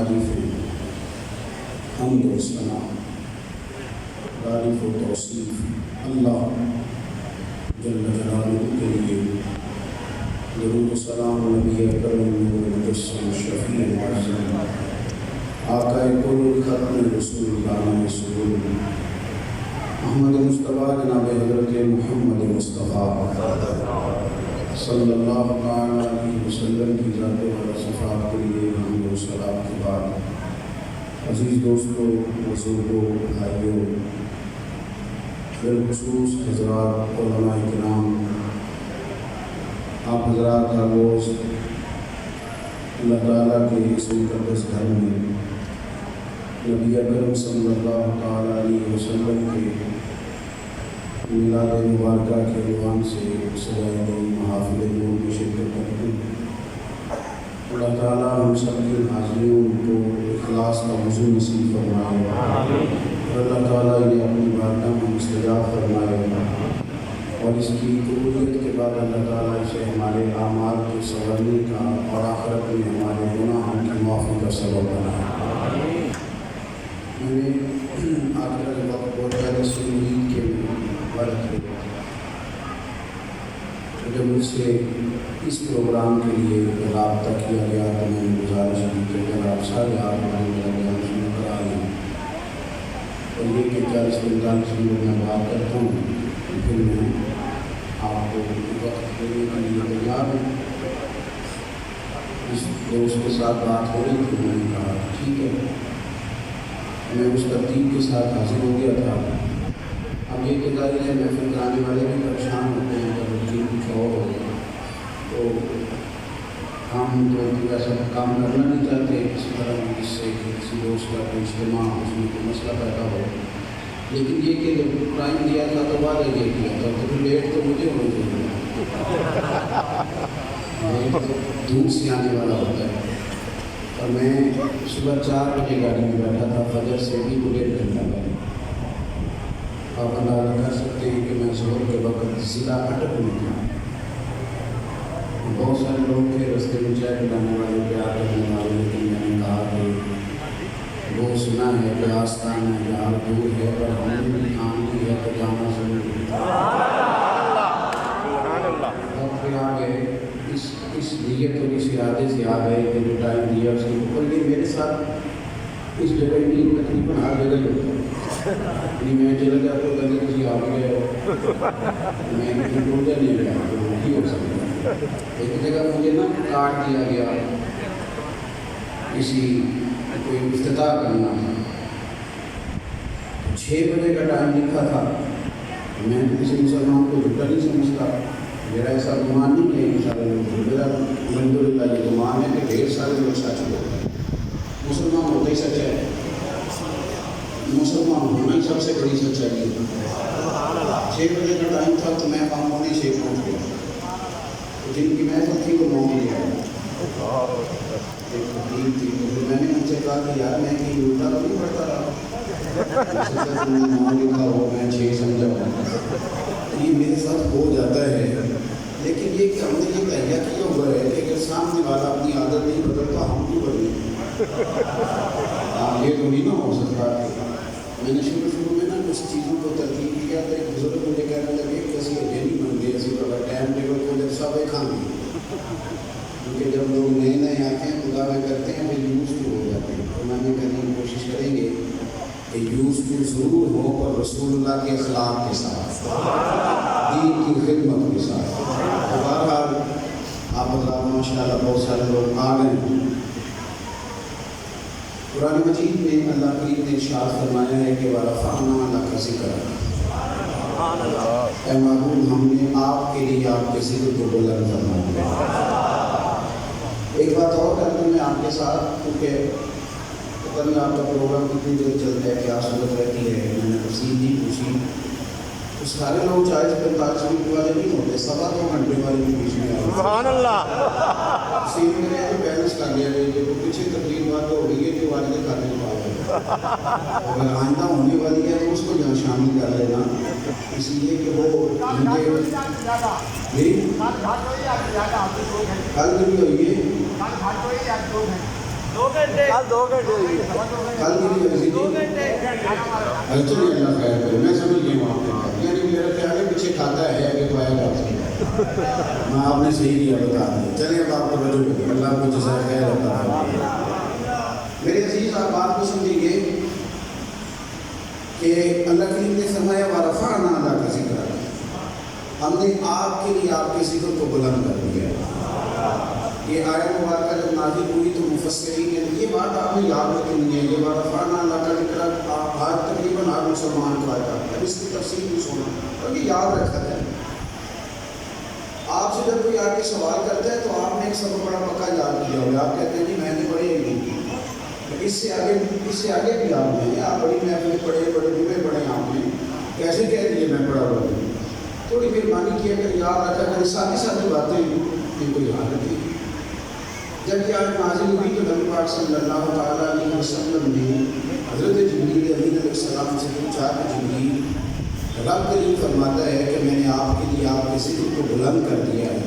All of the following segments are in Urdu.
تعریفیں، حمد و ثنا، تعریف و توصیف اللہ جل جلالہ کے لیے، درود و سلام نبی اکرم مجسم شفیع معظم آقا کل ختم رسول عالم سرور محمد مصطفیٰ جناب حضرت محمد مصطفیٰ صلی اللہ علیہ وسلم کی ذات و صفات کے لیے حمد و ثنا کے بعد عزیز دوستوں، بزرگوں، بھائیوں، بالخصوص حضرات علماء کرام، آپ حضرات ہر روز اللہ تعالیٰ کے اس مقدس گھر میں نبی اکرم صلی اللہ تعالیٰ علیہ وسلم کے میلاد مبارکہ کے عنوان سے سجائے گئی محافل نور میں شرکت کرتے ہیں۔ اللہ تعالیٰ ہم سب کے حاضرین کو اخلاص کا موضوع نصیب فرمائے اور اللہ تعالیٰ انہیں اپنی بارگاہ میں مستجاب فرمائے اور اس کی قبولیت کے بعد اللہ تعالیٰ اسے ہمارے اعمال کے سنورنے کا اور آخرت میں ہمارے گناہوں کی معافی کا سبب بنائے۔ میں نے آخرت وقت بہت زیادہ سنید کے بارے جب مجھ سے اس پروگرام کے لیے رابطہ کیا گیا تو میں نے گزارش کی کہ اگر آپ سارے آپ میرا بیان شروع کرا لیں اور یہ کہ 40-45 منٹ میں بات کرتا ہوں پھر میں آپ کو وقت دینے کے لیے تیار ہوں۔ اس دوست کے ساتھ بات ہو رہی تھی، میں نے کہا ٹھیک ہے، میں اس ترتیب کے ساتھ حاضر ہو گیا تھا۔ اب یہ کہ ظاہر ہے محفل کرانے والے بھی پریشان ہوتے ہیں کہ روٹین کچھ اور ہو گیا تو ہم تو ایسا کام کرنا نہیں چاہتے کسی طرح جس سے کسی دوست کا کوئی اجتماع اس میں کوئی مسئلہ پیدا ہو، لیکن یہ کہ جب ٹائم دیا تھا تو بعد یہ کیا تھا تو پھر لیٹ تو مجھے ہونا چاہیے، دور سے آنے والا ہوتا ہے اور میں صبح 4 بجے گاڑی میں بیٹھا تھا، فجر سے بھی کو 1.5 گھنٹہ پہلے۔ آپ اندازہ کر سکتے ہیں کہ میں ظہر کے وقت ضلع اٹک میں تھا۔ بہت سارے لوگ تھے رستے میں چائے پلانے والے، پیار کرنے والے، لیکن میں نے کہا کہ وہ سنا ہے کہ آستان ہے یار دور ہے پر ہم نے آن کی ہے تو جانا ضروری ہے۔ اور پھر آ گئے اس نیت اور اس ارادے سے آ گئے کہ جو ٹائم دیا اس کے اوپر یہ میرے ساتھ اس جگہ کی تقریباً ہر جگہ ہوتا ہے، میں چلا جاتا ہوں کہ کسی آ گئے میں ٹوٹ نہیں گیا تو نہیں ہو سکتا۔ ایک جگہ مجھے نا کاٹ دیا گیا، کسی کوئی افتتاح کرنا تھا، 6 بجے کا ٹائم لکھا تھا، میں کسی مسلمان کو جھوٹا نہیں سمجھتا، میرا ایسا گمان نہیں ہے کہ سارے لوگ میرا الحمدللہ یہ گمان ہے کہ ڈھیر سارے لوگ سچ بولتے ہیں، مسلمان ہوتا ہی سچ ہے، مسلمان ہونا ہی سب سے بڑی سچائی ہے۔ 6 بجے کا ٹائم تھا تو میں 5:45 پہنچ گیا، جن کی محفل تھی وہ 9 بجے آئی، ایک تین تھی، میں نے ان سے کہا کہ یار میں کہیں الٹا تو نہیں پڑھتا رہا، 9 لکھا ہو میں 6 سمجھا ہوں، یہ میرے ساتھ ہو جاتا ہے، لیکن یہ کہ ہم نے یہ تہیا کیا ہوا ہے کہ اگر سامنے والا اپنی عادت نہیں بدلتا ہم کیوں بدلیں؟ یہ تو نہیں نہ ہو سکتا۔ میں نے شروع میں نا کچھ چیزوں کو ترتیب کیا تو ایک بزرگ مجھے کہنے لگے کہ ایسی وجہ نہیں بن گئی، ایسی طرح ٹائم ٹیبل کو جب سب ایک کھانا، کیونکہ جب لوگ نئے آتے ہیں خدا میں کرتے ہیں پھر یوز ٹو ہو جاتے ہیں، تو میں نے کہیں کوشش کریں گے کہ یوز ٹو ضرور ہو پر رسول اللہ کے اخلاق کے ساتھ، دین کی خدمت کے ساتھ۔ بہرحال آپ حضرات ماشاء اللہ بہت سارے لوگ آ گئے۔ قرآن مجید میں اللہ کریم نے ارشاد فرمایا ہے کہ وَرَفَعْنَا لَكَ ذِكْرَكَ، اے محبوب ہم نے آپ کے لیے آپ کے ذکر کو بلند فرمایا۔ ایک بات اور کرتے میں آپ کے ساتھ، کیونکہ پتہ نہیں آپ کا پروگرام کتنی دیر چلتا ہے، کیا صورت رہتی ہے، میں نے تفصیل نہیں پوچھی، تو سارے لوگ 40-45 منٹ والے نہیں ہوتے، 2.25 گھنٹے والے بھی بیچ میں آئے۔ سبحان اللہ، تفصیل میں نے تو بیلنس کر لیا ہے، جو پیچھے تقریر بات ہو رہی ہے کہ والد کھانے کو آ گئے، اگر آئندہ ہونے والی ہے تو اس کو جہاں شامل کر لینا، اس لیے کہ وہ کل بھی ہوئی ہے کل کی بھی ایسی تھی. ایکچولی اللہ خیر کرے, میں سمجھ گیا ہوں آپ نے, یعنی میرا خیال ہے پیچھے کھاتا ہے کہ تو آیا کرتا میں آپ نے صحیح کیا بتا دیا. چلیں اب آپ توجہ کریں, اللہ کو جزائے خیر عطا فرمائے. میرے عزیز آپ بات کو سمجھیں گے کہ اللہ کریم نے فرمایا وَرَفَعْنَا لَكَ ذِكْرَكَ, ہم نے آپ کے لیے آپ کے ذکر کو بلند کر دیا. یہ آیت مبارکہ جب نازل ہوئی تو مفسرین نے یہ بات آپ نے یاد رکھنی ہے, یہ وَرَفَعْنَا لَكَ ذِكْرَكَ آج تقریباً ہر مسلمان کو آتا ہے, اب اس کی تفصیل بھی سونا اور یہ یاد رکھا جائے. آپ سے جب کوئی آ کے سوال کرتا ہے تو آپ نے ایک سب بڑا پکا یاد کیا ہوا, آپ کہتے ہیں جی میں نے پڑھے نہیں, اس سے آگے بھی آپ نے, آپ بڑی محفلیں پڑھے, بڑے جمعے پڑھے, آپ نے کیسے کہہ دیے میں پڑھا ہوا ہوں. تھوڑی مہربانی کی اگر یاد رکھا کریں, ساتھ ساتھ باتیں ان کو یاد رکھیں. جب یہ آیت نازل ہوئی تو نبی پاک صلی اللہ تعالیٰ علیہ وسلم نے حضرت جبریل امین علیہ السلام سے پوچھا کہ جبریل رب کریم فرماتا ہے کہ میں نے آپ کے لیے آپ کے ذکر کو بلند کر دیا ہے,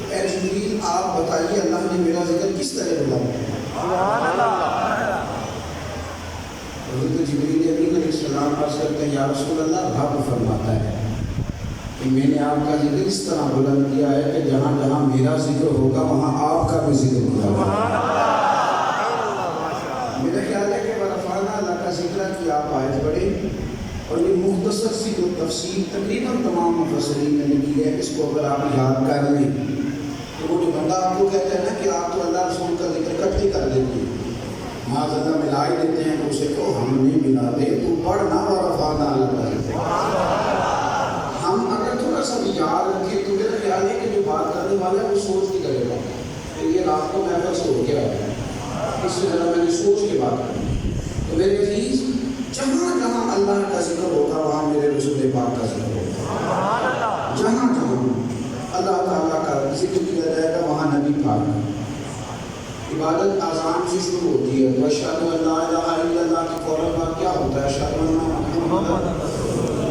اے جبریل آپ بتائیے اللہ نے میرا ذکر کس طرح بلند کیا. حضرت جبریل امین علیہ السلام عرض کرتے ہیں یا رسول اللہ, رب فرماتا ہے کہ میں نے آپ کا ذکر اس طرح بلند کیا ہے کہ جہاں جہاں میرا ذکر ہوگا وہاں آپ کا بھی ذکر ہوگا. میرا خیال ہے کہ وَرَفَعْنَا لَكَ ذِكْرَكَ کی آپ آیت پڑھیں, اور یہ مختصر سی جو تفصیل تقریباً تمام مفسرین نے لکھی ہے, اس کو اگر آپ یاد کر لیں تو وہ جو بندہ آپ کو کہتا ہے نا کہ آپ تو اللہ رسول کا ذکر اکٹھے کر دیتے ہیں, معاذ اللہ ملا ہی دیتے ہیں, تو اسے کو ہم نہیں ملاتے, تو پڑھنا وَرَفَعْنَا لَكَ. ہم اگر تھوڑا سا بھی یاد رکھیں تو میرا خیال ہے کہ جو بات کرنے والا ہے وہ سوچ کے کرے گا کہ یہ رات کو محفل سے ہو گیا ہے, اس سے ذرا میں نے سوچ کے بات کروں. تو میرے عزیز جہاں جہاں اللہ کا ذکر ہوگا وہاں میرے رسول پاک کا ذکر ہوگا. جہاں جہاں اللہ تعالیٰ کا ذکر کیا جائے گا وہاں نبی پاک کا. عبادت آزان سے شروع ہوتی ہے تو اشہد ان لا الہ الا اللہ کے فوراً بعد کیا ہوتا ہے, اشہد ان محمد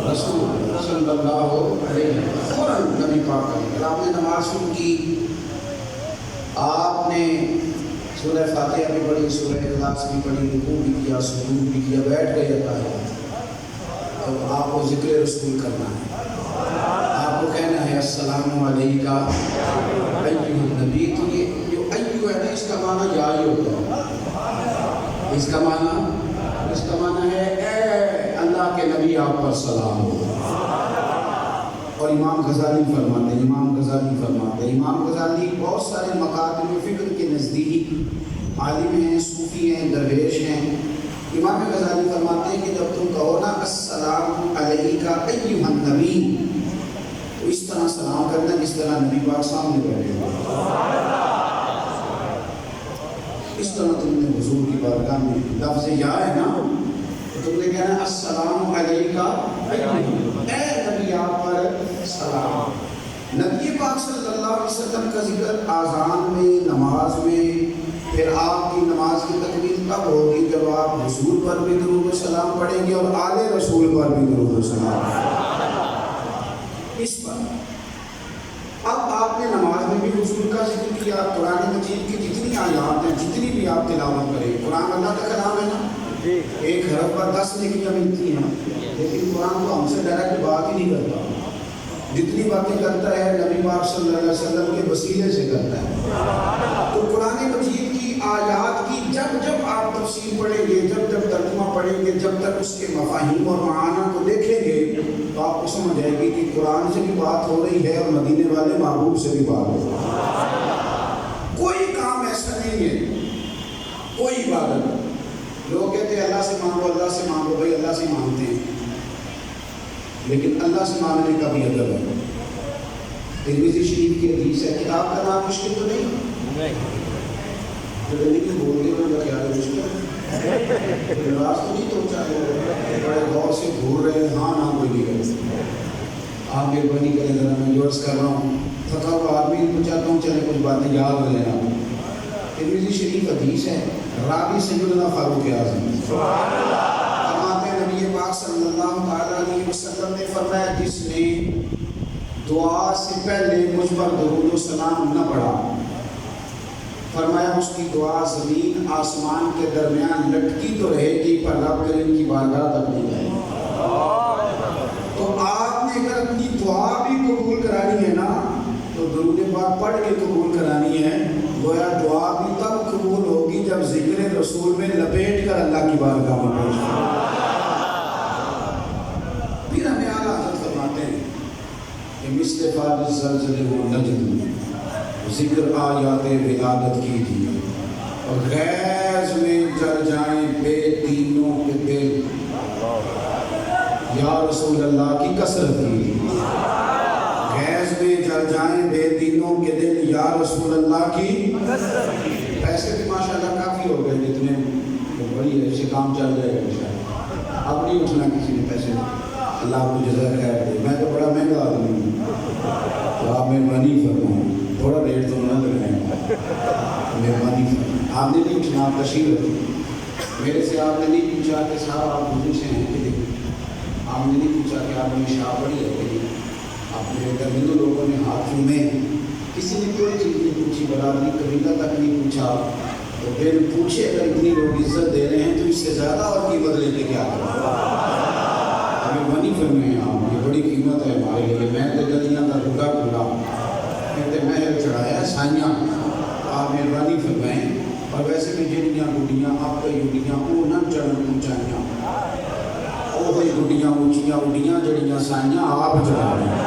رسول اللہ صلی اللہ علیہ وسلم. فوراً نبی پاک کا ذکر. آپ نے نماز شروع کی, آپ نے سورہ فاتحہ بھی پڑھی, سورہ اخلاص بھی پڑھی, رکوع بھی کیا, سجود بھی کیا, بیٹھ گئے تحیات. اب آپ کو ذکر رسول کرنا ہے, آپ کو کہنا ہے السلام علیکہ ایھا النبی. تو یہ جو ایھا ہے نا, اس کا معنی یا ہی ہوتا ہے, اس کا معنی ہے اے اللہ کے نبی آپ پر سلام ہو. اور امام غزالی فرماتے ہیں, امام غزالی بہت سارے مکاتب فکر کے نزدیک عالم ہیں, صوفی ہیں, درویش ہیں. امام غزالی فرماتے ہیں کہ جب تم کہو نا السلام علیکہ ایھا النبی, تو اس طرح سلام کرنا جس طرح نبی پاک سامنے بیٹھے ہو, اس طرح تم نے حضور کی بارگاہ میں لفظ یا ہے نا, تو تم نے کہنا السلام علیکہ اے نبی آپ پر سلام. نبی پاک صلی اللہ علیہ وسلم کا ذکر آذان میں, نماز میں, پھر آپ کی نماز کی تکمیل کب ہوگی جب آپ رسول پر بھی درود و سلام پڑھیں گے اور آل رسول پر بھی درود و سلام اس پر. اب آپ نے نماز میں بھی حضور کا ذکر کیا, قرآن مجید کی جتنی آیات ہیں, جتنی بھی آپ تلاوت کریں, قرآن اللہ کا کلام ہے نا, ایک حرف پر 10 نیکیاں ملتی ہیں, لیکن قرآن تو ہم سے ڈائریکٹ بات ہی نہیں کرتا. جتنی باتیں کرتا ہے نبی پاک صلی اللہ علیہ وسلم کے وسیلے سے کرتا ہے. تو قرآن مجید کی آیات کی جب جب آپ تفسیر پڑھیں گے, جب جب ترجمہ پڑھیں گے, جب تک اس کے مفاہیم اور معانی کو دیکھیں گے تو آپ کو سمجھ آئے گی کہ قرآن سے بھی بات ہو رہی ہے اور مدینے والے محبوب سے بھی بات ہو رہی ہے. کوئی کام ایسا نہیں ہے, کوئی عبادت. لوگ کہتے ہیں اللہ سے مانگو, اللہ سے مانگو. بھائی اللہ سے مانگتے ہیں, لیکن اللہ سے مانگنے کا بھی ادب ہے. ترمذی شریف کی حدیث ہے, کتاب کا نام مشکل تو نہیں, تو لیکن بولنے میں کیا ہے مشکل ہے, راز تو نہیں تو چاہے بڑے غور سے گھور رہے ہیں, ہاں نہ کوئی نہیں کرتے. آپ مہربانی کریں, ذرا میں یورس کر رہا ہوں, تھکا ہوا آدمی کو چاہتا ہوں چلے کچھ باتیں یاد ہو لینا. ترمذی شریف حدیث ہے, راوی سیدنا فاروق اعظم فرماتے ہیں نبی پاک صلی اللہ تعالیٰ علیہ وسلم نے فرمایا جس نے دعا سے پہلے مجھ پر درود و سلام نہ پڑھا فرمایا اس کی دعا زمین آسمان کے درمیان لٹکی تو رہے گی پر رب کریم کی بارگاہ تک نہیں جائے گی۔ تو آپ نے اگر اپنی دعا بھی قبول کرانی ہے نا تو درود پاک پڑھ کے قبول کرانی ہے۔ گویا دعا بھی تب قبول ہوگی جب ذکر رسول میں لپیٹ کر اللہ کی بارگاہ میں پیش کریں۔ پھر ہمیں اعلیٰ حضرت فرماتے ہیں کہ مثل فاضل زلزلے و نجم ذکر آیات ولادت کیجیے اور غیظ میں جل جائیں بے دینوں کے دل، یا رسول اللہ کی کثرت کیجیے۔ غیظ میں جل جائیں بے دینوں کے دل، یا رسول اللہ کی کثرت کیجیے۔ پیسے بھی ماشاءاللہ کافی ہو گئے جتنے بڑی ہے، اسے کام چل جائے گا انشاءاللہ۔ اب نہیں اٹھنا کسی نے پیسے، اللہ آپ کو جزا خیر دے۔ میں تو بڑا مہنگا آدمی ہوں تو آپ مہربانی فرمائیں، تھوڑا ریٹ تو نہ لگائیں، مہربانی فرمائیں۔ آپ نے نہیں اٹھنا، آپ تشریف رکھیں۔ میرے سے آپ نے نہیں پوچھا کہ صاحب آپ مجھے سے ہیں کہ دیکھیں، آپ نے نہیں پوچھا کہ آپ نے شاہ پڑھی ہے کہ نہیں، آپ نے ہندو لوگوں نے ہاتھ چومے، کسی نے کوئی چیز نہیں پوچھی، برادری قبیلہ تک نہیں پوچھا، تو پھر پوچھے اگر اتنی لوگ عزت دے رہے ہیں تو اس سے زیادہ اور قیمت لے کے کیا کریں؟ ہمیں منی فرمائیں آپ، یہ بڑی قیمت ہے ہمارے لیے۔ میں تو گلیاں کا رکا کھلا، میں تو محل چڑھایا سائیاں، آپ مہربانی فرمائیں۔ اور ویسے بھی جنیاں گڈیاں آپ کا یوڈیاں وہ نہ چڑھن اونچائیاں، وہی گڈیاں اونچیاں اڈیاں جڑیاں سائیاں آپ چڑھا رہے ہیں۔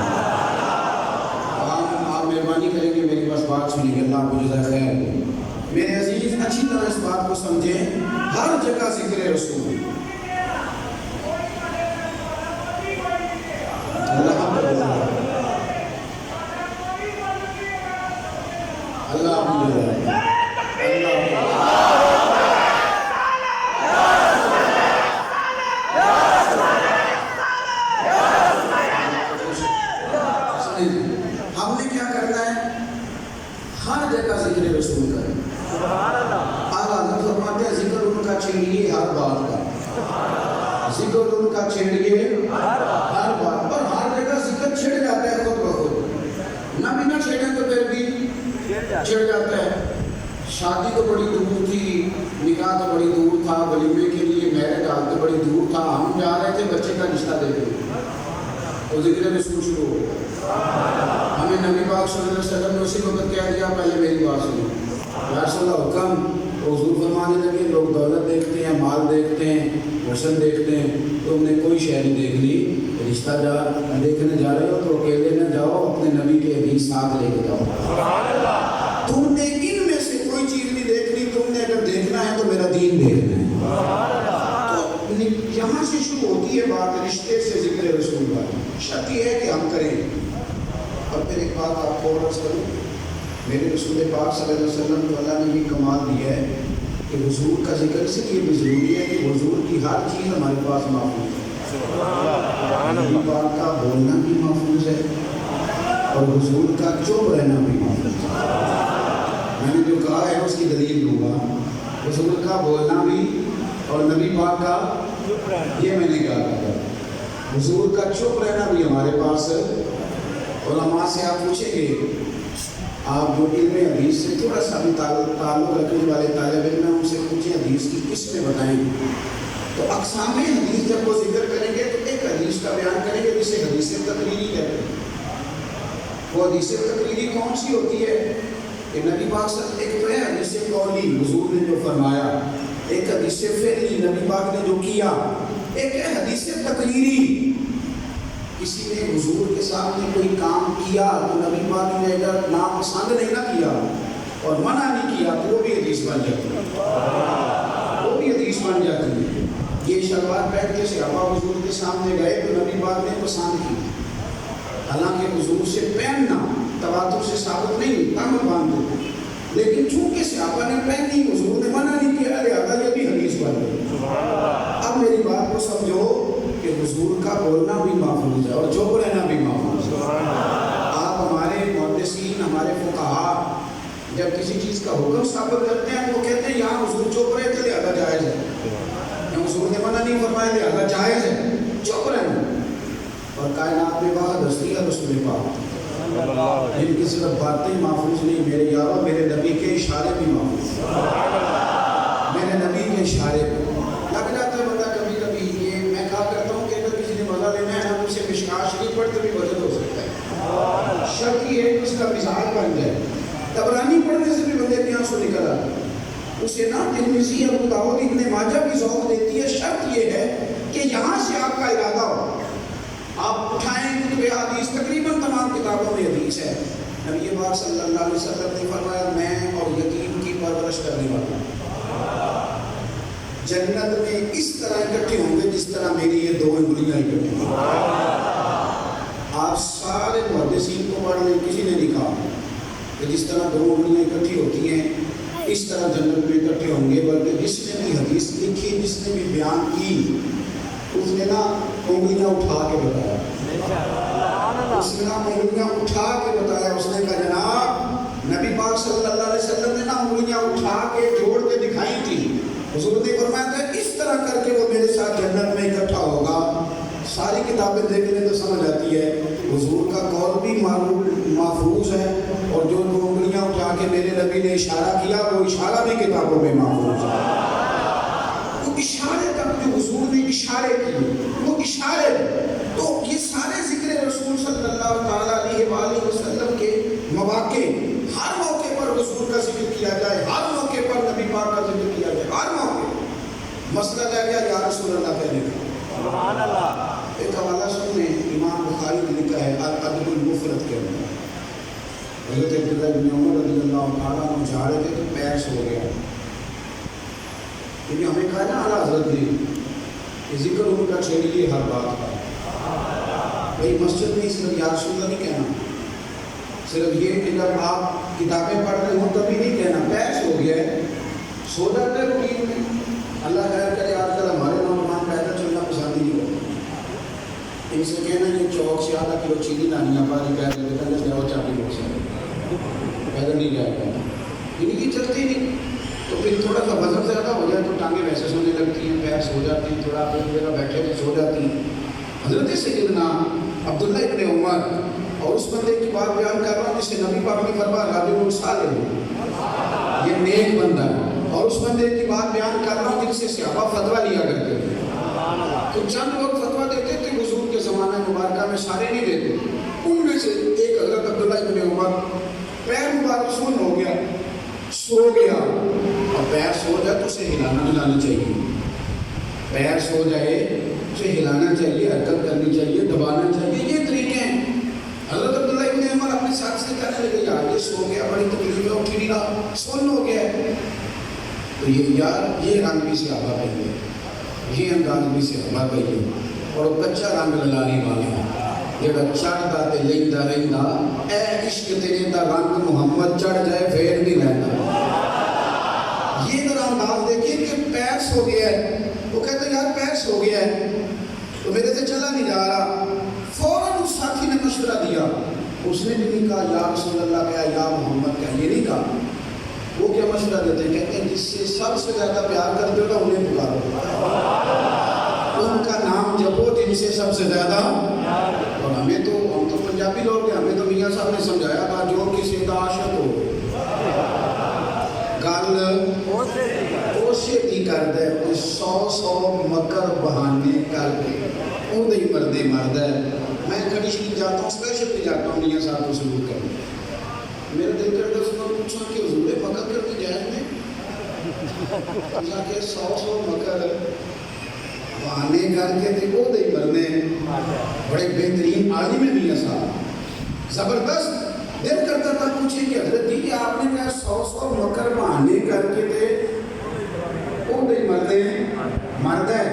آپ مہربانی کریں گے، میری بس بات سنیں گے، اللہ کو جزا خیر دے۔ میرے عزیز اچھی طرح اس بات کو سمجھیں، ہر جگہ ذکر رسول، ہم نے کیا کرنا ہے؟ ہر جگہ ذکر رسول کریں۔ اعلیٰ حضرت فرماتے ہیں ذکر ان کا چھیڑیے ہر بات کا، ذکر ان کا چھیڑیے ہر بات پر، ہر جگہ ذکر چھڑ جاتا ہے خود بخود، نہ بھی نہ چھیڑیں تو پھر بھی چھڑ جاتا ہے۔ شادی تو بڑی دور تھی، نکاح تو بڑی دور تھا، ولیمے کے لیے میرج حال تو بڑی دور تھا، ہم جا رہے تھے بچے کا رشتہ دے دیں تو ذکر رسول شروع ہو گیا۔ ہمیں نبی پاک صلی اللہ علیہ وسلم نے اسی وقت کہہ دیا پہلے میری بات سنو، یا رسول اللہ حکم، تو حضور فرمانے لگے لوگ دولت دیکھتے ہیں، مال دیکھتے ہیں، حسن دیکھتے ہیں، تو ہم نے کوئی شے نہیں دیکھ لی، رشتہ دیکھنے جا رہے ہو تو اکیلے نہ جاؤ، اپنے نبی کے حدیث ساتھ لے کے جاؤ۔ تم نے ان میں سے کوئی چیز نہیں دیکھنی، تم نے اگر دیکھنا ہے تو میرا دین دیکھنا ہے۔ تو یہاں سے شروع ہوتی ہے بات، رشتے سے ذکر رسول بات۔ شرط یہ ہے کہ ہم کریں۔ اور پھر ایک بات آپ کو عرض کروں، میرے رسول پاک صلی اللہ علیہ وسلم کو اللہ نے یہ کمال دیا ہے کہ حضور کا ذکر اس لیے بھی ضروری ہے کہ حضور کی ہر چیز ہمارے پاس محفوظ ہے۔ نبی پاک کا بولنا بھی محفوظ ہے اور حضور کا چپ رہنا بھی محفوظ ہے۔ میں نے جو کہا ہے اس کی دلیل دوں گا، حضور کا بولنا بھی اور نبی پاک کا یہ میں نے کہا تھا، حضور کا چپ رہنا بھی ہمارے پاس ہے۔ علماء سے آپ پوچھیں گے، آپ جو علم حدیث سے تھوڑا سا بھی تعلق رکھنے والے طالب علم ہیں، ان سے پوچھیں حدیث کی قسمیں بتائیں، تو اقسام حدیث جب وہ ذکر کریں گے تو ایک حدیث کا بیان کریں گے جسے حدیث تقریری کہتے ہیں۔ وہ حدیث تقریری کون سی ہوتی ہے کہ نبی پاک صلی، ایک تو ہے حدیث قولی، حضور نے جو فرمایا، ایک حدیث فعلی، نبی پاک نے جو کیا، ایک ہے حدیث تقریری، کسی نے حضور کے سامنے کوئی کام کیا تو نبی پاک نے اگر ناپسند نہیں نہ کیا اور منع نہیں کیا تو وہ بھی حدیث بن جاتی ہے، وہ بھی حدیث بن جاتی ہے۔ یہ شلوار پہن کے صحابہ حضور کے سامنے گئے تو نبی پاک نے پسند کی، حالانکہ حضور سے پہننا تواتر سے ثابت نہیں، تنگ باندھو، لیکن چونکہ صحابہ نے پہنی، حضور نے منع نہیں کیا، لہذا یہ بھی حدیث بن گئی۔ اب میری بات کو سمجھو کہ حضور کا بولنا بھی محفوظ ہے اور چپ رہنا بھی محفوظ ہے۔ آپ ہمارے محدثین، ہمارے فقہاء جب کسی چیز کا حکم ثابت کرتے ہیں وہ کہتے ہیں یہاں حضور چپ رہے تھے لہذا جائز ہے، یہاں حضور نے منع نہیں فرمایا لہذا جائز ہے، چپ رہنا۔ اور کائنات میں واحد ہستی ہے رسول پاک، جن کی صرف باتیں محفوظ نہیں، میرے یاروں میرے نبی کے اشارے بھی محفوظ، میرے نبی کے اشارے لگ جاتا ہے بندہ کبھی کبھی۔ یہ میں کہا کرتا ہوں کہ اگر کسی نے مزہ لینا ہے نا تو اسے مشکات شریف پڑھتے بھی وجد ہو سکتا ہے، شرط یہ ہے کہ اس کا مزاج بن جائے۔ طبرانی پڑھنے سے بھی بندے کی آنسو نکل آتا ہے، اسے نا ترمذی ابو داؤد ابن ماجہ بھی ذوق دیتی ہے۔ شرط یہ ہے کہ یہاں سے آپ کا ارادہ ہو، آپ اٹھائیں کتب حدیث، تقریباً تمام کتابوں میں حدیث ہے، نبی پاک صلی اللہ علیہ وسلم نے فرمایا میں اور یتیم کی پرورش کرنے والا ہوں، جنت میں اس طرح اکٹھے ہوں گے جس طرح میری یہ دو انگلیاں اکٹھی ہیں۔ آپ سارے محدثین کو پڑھ لیں، کسی نے نہیں کہا کہ جس طرح دو انگلیاں اکٹھی ہوتی ہیں اس طرح جنت میں اکٹھے ہوں گے، بلکہ جس نے بھی حدیث لکھی، جس نے بھی بیان کی، اس نے نا انگلیاں اٹھا کے بتایا، اس نے نا انگلیاں اٹھا کے بتایا۔ اس نے کہا جناب نبی پاک صلی اللہ علیہ وسلم نے نا انگلیاں اٹھا کے جوڑ کے دکھائی تھی، حضور نے فرمایا تھا اس طرح کر کے وہ میرے ساتھ جنت میں اکٹھا ہوگا۔ ساری کتابیں دیکھ لیں تو سمجھ آتی ہے حضور کا قول بھی محفوظ ہے، اور جو دو انگلیاں اٹھا کے میرے نبی نے اشارہ کیا وہ اشارہ بھی کتابوں میں محفوظ ہے۔ وہ اشارے تک جو حضور نے اشارے کیے وہ اشارے، تو یہ سارے ذکر رسول صلی اللہ تعالیٰ علیہ وآلہ وسلم کے مواقع، ہر موقع پر رسول کا ذکر کیا جائے، ہر موقع پر نبی پاک کا ذکر کیا جائے، ہر موقع۔ مسئلہ رہ گیا یا رسول اللہ کہنے کا، سبحان اللہ۔ ایک حوالہ سنیں، امام بخاری نے لکھا ہے الادب المفرد کے اندر، حضرت عبداللہ بن عمر رضی اللہ تعالیٰ عنہ جا رہے تھے تو پیر سو گیا، کیونکہ ہمیں کہا نا اعلیٰ حضرت نے کہ ذکر ان کا چھیڑیے ہر بات کا، بھئی مسجد میں صرف یا رسول اللہ نہیں کہنا، صرف یہ کہ جب آپ کتابیں پڑھ رہے ہوں تبھی نہیں کہنا، پیر سو گیا ہے، سو جاتا ہے روٹین میں۔ اللہ خیر کرے آج کل ہمارے نوجوان پیدل چلنا پسند ہی نہیں کرتے، ان سے کہنا یہ چوک سے آدھا کلو چینی لانی ہماری پیدل دیتا ہے، جاؤ چاہیے ہو سکتا پیدل نہیں جائے گا، ان کی چلتی نہیں، تو پھر تھوڑا سا وزن زیادہ ہو جائے تو ٹانگیں ویسے سونے لگتی ہیں، پیر سو جاتی ہیں، تھوڑا اپنی جگہ بیٹھے تو سو جاتی ہیں۔ حضرت سیدنا عبداللہ ابن عمر، اور اس بندے کی بات بیان کر رہا ہوں جسے نبی پاک نے فرمایا راجل صالح، یہ نیک بندہ ہے، اور اس بندے کی بات بیان کر رہا ہوں جن سے صحابہ فتویٰ لیا کرتے تھے، تو چند لوگ فتویٰ دیتے تھے حضور کے زمانہ مبارکہ میں، سارے نہیں دیتے، ان میں سے ایک حضرت عبداللہ ابن عمر، پیر مبارک سن ہو گیا، سو گیا، اور پیر سو جائے تو اسے ہلانا چاہیے، پیر سو جائے اسے ہلانا چاہیے، حرکت کرنی چاہیے، دبانا چاہیے، یہ طریقے ہیں۔ حضرت عبداللہ ابن عمر اپنے ساتھ سے کہنے لگے یار یہ سو گیا، بڑی تکلیف ہے، اٹھ نہیں رہا، سن ہو گیا ہے، تو یہ یار یہ رنگ بھی صحابہ پہنگے، یہ انداز بھی صحابہ پہنگے، اور کچا رنگ للاری والا جڑا چڑھتا تے لیندہ رہندا، اے عشق تیرے دا رنگ محمد چڑھ جائے پھر نہیں رہتا۔ یہ ذرا انداز دیکھیں کہ پیر سو گیا ہے، وہ کہتے ہیں یار پیر سو گیا ہے تو میرے سے چلا نہیں جا رہا، فوراً اس ساتھی نے مشورہ دیا، اس نے بھی نہیں کہا یا رسول اللہ کہا یا محمد کہا، یہ نہیں کہا، وہ کیا مشورہ دیتے ہیں، کہتے ہیں جس سے سب سے زیادہ پیار کرتے ہو نا انہیں پکارو، ان کا نام جپو جن سے سب سے زیادہ، اور ہم تو پنجابی لوگ ہیں، ہمیں تو میاں صاحب نے سمجھایا تھا جو کسی دا عاشق ہو گل اسے کی کر دے، 100 مکر بہانے کر کے وہ ہی مردے مرد ہے۔ میں کھڑی شریف جاتا ہوں، اسپیشل بھی جاتا ہوں میاں صاحب کو سلوک کرنے، میرے دل کرتا اس کو پوچھا کہ حضور مکر کر کے جائز میں کہا کہ 100 مکر بہانے کر کے تھے وہ دے مرنے، بڑے بہترین عالم ہیں میاں صاحب، زبردست۔ دل کرتا تھا پوچھے کہ حضرت جی آپ نے کہا 100 مکر بہانے کر کے تھے وہ دے مرنے مرد ہے،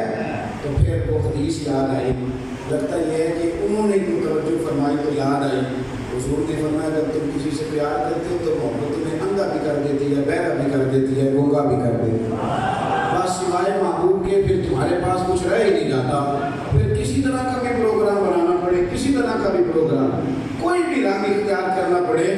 تو پھر وہ حدیث یاد آئی، لگتا یہ ہے کہ انہوں نے جو توجہ فرمائی تو یاد آئی، حضور نے فرمایا اگر تم کسی سے پیار کرتے ہو تو محبت تمہیں اندھا بھی کر دیتی ہے، بہرا بھی کر دیتی ہے، گونگا بھی کر دیتی ہے، بس سوائے محبوب کے پھر تمہارے پاس کچھ رہ ہی نہیں جاتا، پھر کسی طرح کا بھی پروگرام بنانا پڑے، کسی طرح کا بھی پروگرام، کوئی بھی رنگ اختیار کرنا پڑے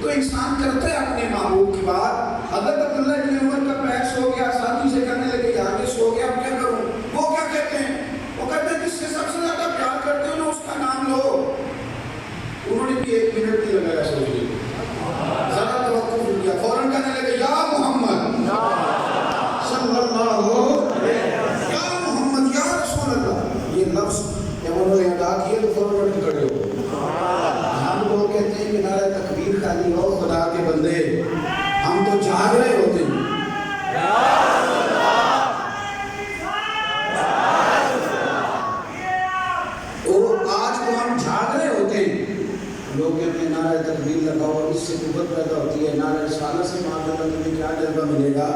تو انسان کرتا ہے اپنے محبوب کی بات۔ حضرت عبداللہ ابن عمر کا پیر سو گیا، ساتھی سے کہنے لگے یار یہ سو گیا اب کیا کروں، وہ کیا کہتے ہیں، وہ کہتے ہیں جس سے سب سے زیادہ پیار کرتے ہو نا اس کا نام لو۔ انہوں نے بھی 1 منٹ ملے گا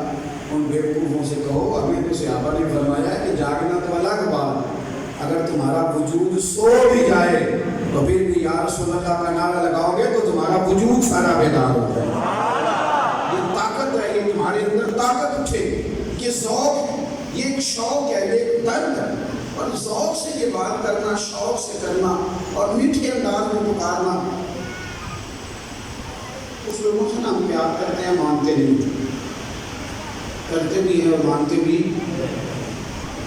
ان بیوقوفوں سے کہو ہمیں تو صحابہ نے فرمایا ہے کہ جاگنا تو الگ بات، اگر تمہارا وجود سو بھی جائے تو پھر بھی یا رسول اللہ کا نعرہ لگاؤ گے تو تمہارا وجود سارا بیدار ہو جائے گا۔ یہ طاقت ہے، یہ تمہارے اندر طاقت اٹھے، یہ ذوق، یہ ایک شوق ہے، یہ ایک درد ہے، اور ذوق سے یہ بات کرنا، شوق سے کرنا اور میٹھے انداز میں پکارنا۔ کچھ لوگوں سے ہم پیار کرتے ہیں، مانتے نہیں، کرتے بھی ہیں اور مانتے بھی،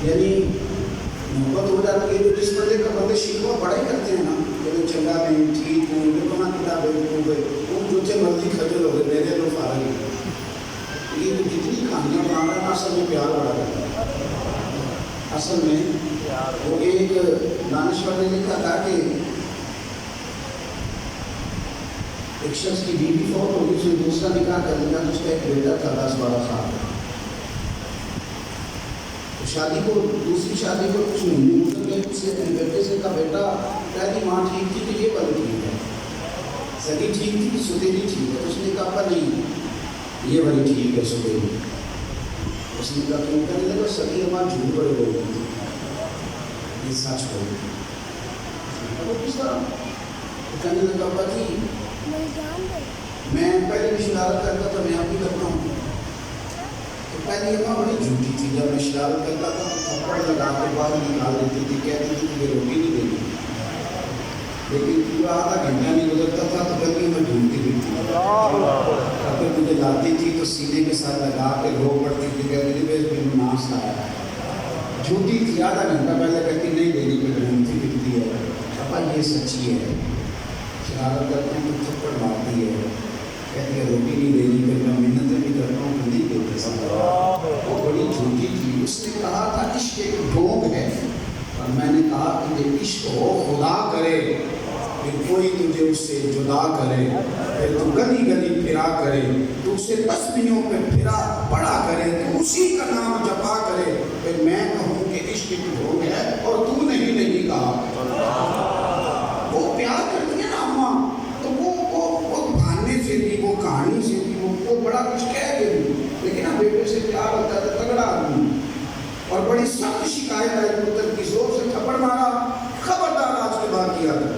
یعنی محبت ہو جاتی ہے۔ جس بندے کا بندے شکوہ بڑا ہی کرتے ہیں نا کہ میں چنگا نہیں، ٹھیک ہوں، جو بنا کتاب ہے، وہ جو تھے مرضی کھجل ہو گئے، میرے لوگ فارغ ہیں۔ یہ جو جتنی کہانیاں بنا رہا ہے اصل میں پیار بڑا کرتا ہے۔ اصل میں وہ ایک دانشور نے لکھا تھا کہ ایک شخص کی بیوی فوت ہوگی، اس نے دوسرا نکاح کر لیا، تو اس کا ایک بیٹا تھا 10-12 سال کا۔ شادی کو، دوسری شادی کو کچھ مہینے گزر گئے، اس نے اپنے بیٹے سے کہا بیٹا پہلی ماں ٹھیک تھی کہ یہ والی ٹھیک ہے، سگی ٹھیک تھی کہ ستیلی ٹھیک ہے؟ تو اس نے کہا نہیں یہ والی ٹھیک ہے ستیلی۔ اس نے کہا کیوں؟ کہنے لگا سگی ماں جھوٹ بڑے بول رہی تھی، یہ سچ بول رہی تھی۔ وہ کس طرح؟ کہنے لگا ابا جی میں پہلے بھی شرارت کرتا تھا، میں اب بھی کرتا ہوں۔ تو پہلی اماں بڑی جھوٹی تھی، جب میں شرارت کرتا تھا تھپڑ لگا کے باہر نکال دیتی تھی، کہتی تھی کہ یہ روٹی نہیں دے گی، لیکن پورا آدھا گھنٹہ نہیں گزرتا تھا تو کبھی میں ڈھونڈتی پھرتی تھی، اگر مجھے لاتی تھی تو سینے کے ساتھ لگا کے رو پڑتی تھی کہ میری بیس بھی ناس لایا ہے۔ جھوٹی تھی، آدھا گھنٹہ پہلے کہتی نہیں دے گی، پھر ڈھونڈتی پھرتی ہے۔ ابا یہ سچی ہے، شرارت کرتے ہیں تو تھپڑ مارتی ہے، کہتی ہے روٹی نہیں دے گی، پھر میں محنتیں بھی کرتا ہوں تو نہیں دیتے سب۔ وہ بڑی جھوٹی تھی۔ اس نے کہا تھا عشق ایک ڈھونگ ہے، اور میں نے کہا کہ یہ عشق ہو خدا کرے کہ کوئی تجھے اس سے جدا کرے، پھر تو گلی گلی پھرا کرے، تو اسے تسبیحوں پہ پھرا پڑا کرے، تو اسی کا نام جپا کرے، پھر میں کہوں کہ عشق ایک ڈھونگ ہے اور تو نہیں کہا۔ وہ پیار کرتی ہے نا اماں، تو وہ بہانے سے بھی، وہ کہانی سے بھی، وہ بڑا کچھ کہہ دے گی، لیکن اب بیٹے سے پیار ہوتا ہے تو تگڑا آدمی، اور بڑی سخت شکایت آئی، پتر کی زور سے تھپڑ مارا، خبردار آج کے بعد کیا تھا۔